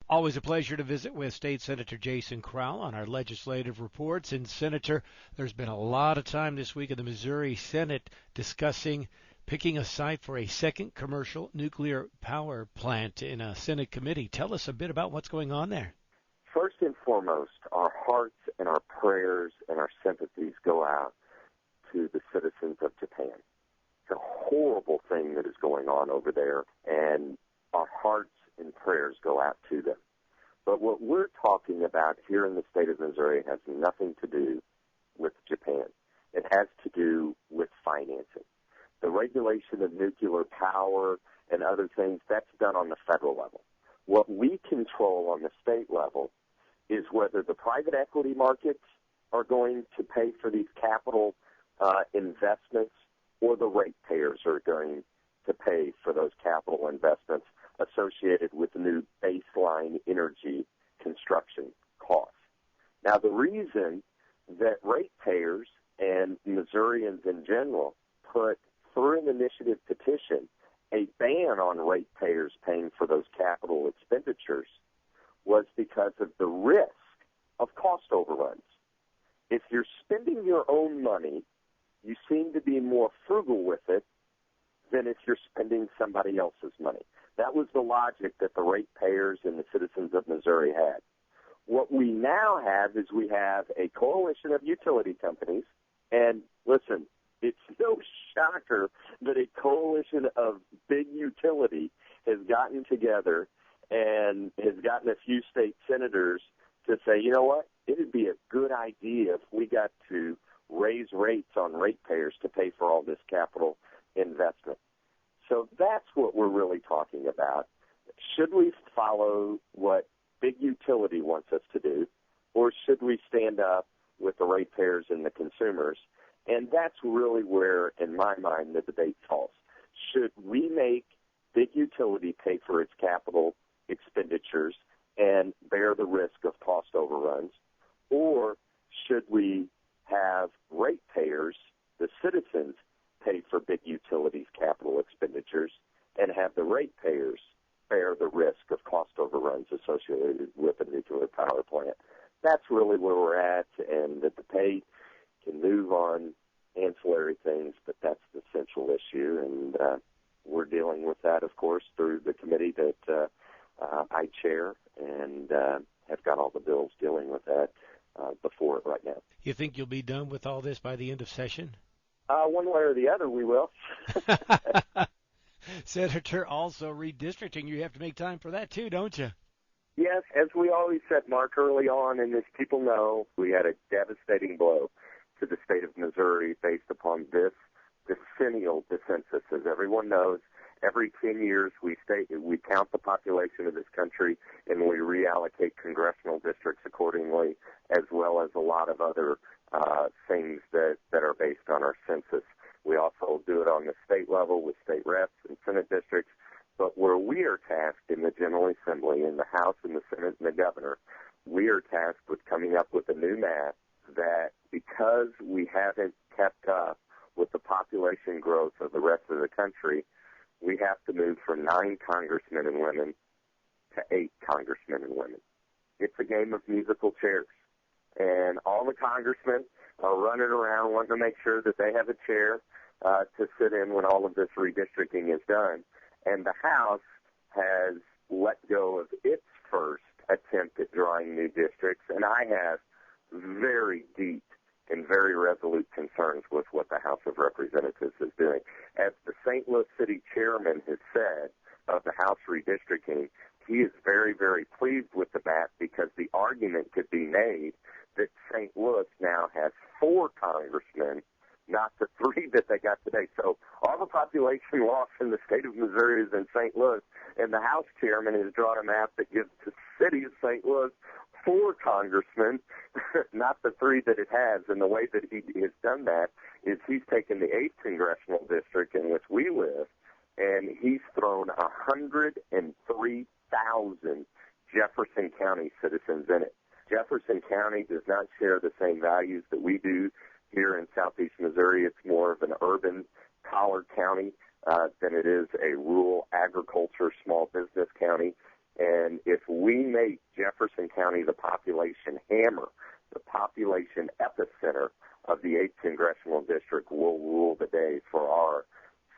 Always a pleasure to visit with State Senator Jason Crowell on our legislative reports. And Senator, there's been a lot of time this week in the Missouri Senate discussing picking a site for a second commercial nuclear power plant in a Senate committee. Tell us a bit about what's going on there. First and foremost, our hearts and our prayers and our sympathies go out to the citizens of Japan. It's a horrible thing that is going on over there, and our hearts and prayers go out to them. But what we're talking about here in the state of Missouri has nothing to do with Japan. It has to do with financing. The regulation of nuclear power and other things, that's done on the federal level. What we control on the state level is whether the private equity markets are going to pay for these capital investments or the ratepayers are going to pay for those capital investments associated with new baseline energy construction costs. Now, the reason that ratepayers and Missourians in general put through an initiative petition a ban on ratepayers paying for those capital expenditures was because of the risk of cost overruns. If you're spending your own money, you seem to be more frugal with it than if you're spending somebody else's money. That was the logic that the ratepayers and the citizens of Missouri had. What we now have is we have a coalition of utility companies, and listen, it's no shocker that a coalition of big utility has gotten together and has gotten a few state senators to say, you know what, it would be a good idea if we got to raise rates on ratepayers to pay for all this capital investment. So that's what we're really talking about. Should we follow what big utility wants us to do, or should we stand up with the ratepayers and the consumers? And that's really where, in my mind, the debate falls. Should we make big utility pay for its capital expenditures and bear the risk of cost overruns, or should we have ratepayers, the citizens, pay for big utilities' capital expenditures and have the ratepayers bear the risk of cost overruns associated with a nuclear power plant? That's really where we're at, and the debate can move on ancillary things, but that's the central issue, and we're dealing with that, of course, through the committee that I chair, and have got all the bills dealing with that before it right now. You think you'll be done with all this by the end of session? One way or the other, we will. Senator, also redistricting, you have to make time for that too, don't you? Yes, as we always said, Mark, early on, and as people know, we had a devastating blow to the state of Missouri based upon this decennial census. As everyone knows, every 10 years we count the population of this country and we reallocate congressional districts accordingly, as well as a lot of other things that are based on our census. We also do it on the state level with state reps and Senate districts. But where we are tasked in the General Assembly, in the House and the Senate and the governor, we are tasked with coming up with a new map that, because we haven't kept up with the population growth of the rest of the country, we have to move from 9 congressmen and women to 8 congressmen and women. It's a game of musical chairs. And all the congressmen are running around wanting to make sure that they have a chair to sit in when all of this redistricting is done. And the House has let go of its first attempt at drawing new districts, and I have very deep and very resolute concerns with what the House of Representatives is doing. As the St. Louis City chairman has said of the House redistricting, he is very, very pleased with the map because the argument could be made that St. Louis now has 4 congressmen, not the 3 that they got today. So all the population loss in the state of Missouri is in St. Louis, and the House chairman has drawn a map that gives the city of St. Louis 4 congressmen, not the 3 that it has. And the way that he has done that is he's taken the 8th congressional district in which we live, and he's thrown 103,000 Jefferson County citizens in it. Jefferson County does not share the same values that we do here in southeast Missouri. It's more of an urban collar county than it is a rural agriculture small business county. And if we make Jefferson County the population hammer, the population epicenter of the 8th Congressional District, will rule the day for our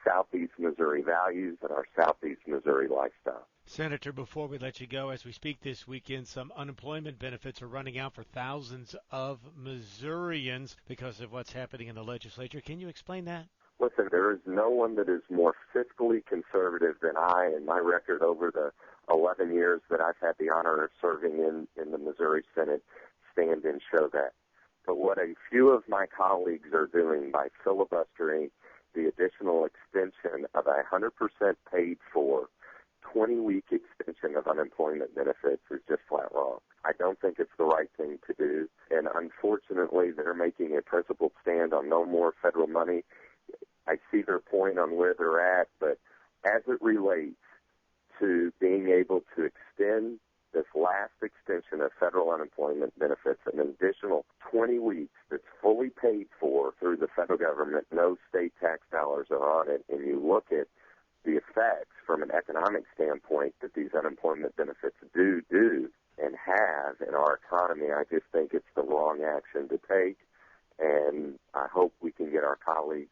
Southeast Missouri values and our Southeast Missouri lifestyle. Senator, before we let you go, as we speak this weekend, some unemployment benefits are running out for thousands of Missourians because of what's happening in the legislature. Can you explain that? Listen, there is no one that is more fiscally conservative than I, and my record over the 11 years that I've had the honor of serving in the Missouri Senate stand and show that. But what a few of my colleagues are doing by filibustering the additional extension of a 100% paid for 20-week extension of unemployment benefits is just flat wrong. I don't think it's the right thing to do, and unfortunately they're making a principled stand on no more federal money. I see their point on where they're at, but as it relates to being able to extend this last extension of federal unemployment benefits, an additional 20 weeks that's fully paid for through the federal government, no state tax dollars are on it, and you look at the effects from an economic standpoint that these unemployment benefits do and have in our economy, I just think it's the wrong action to take, and I hope we can get our colleagues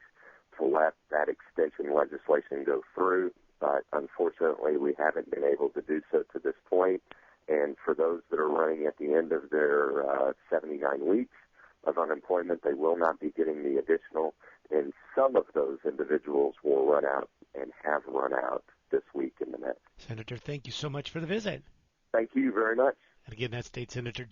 to let that extension legislation go through, but unfortunately we haven't been able to do so to this point. And for those that are running at the end of their 79 weeks of unemployment, they will not be getting the additional, and some of those individuals will run out and have run out this week and the next. Senator, thank you so much for the visit. Thank you very much. And again, that's State Senator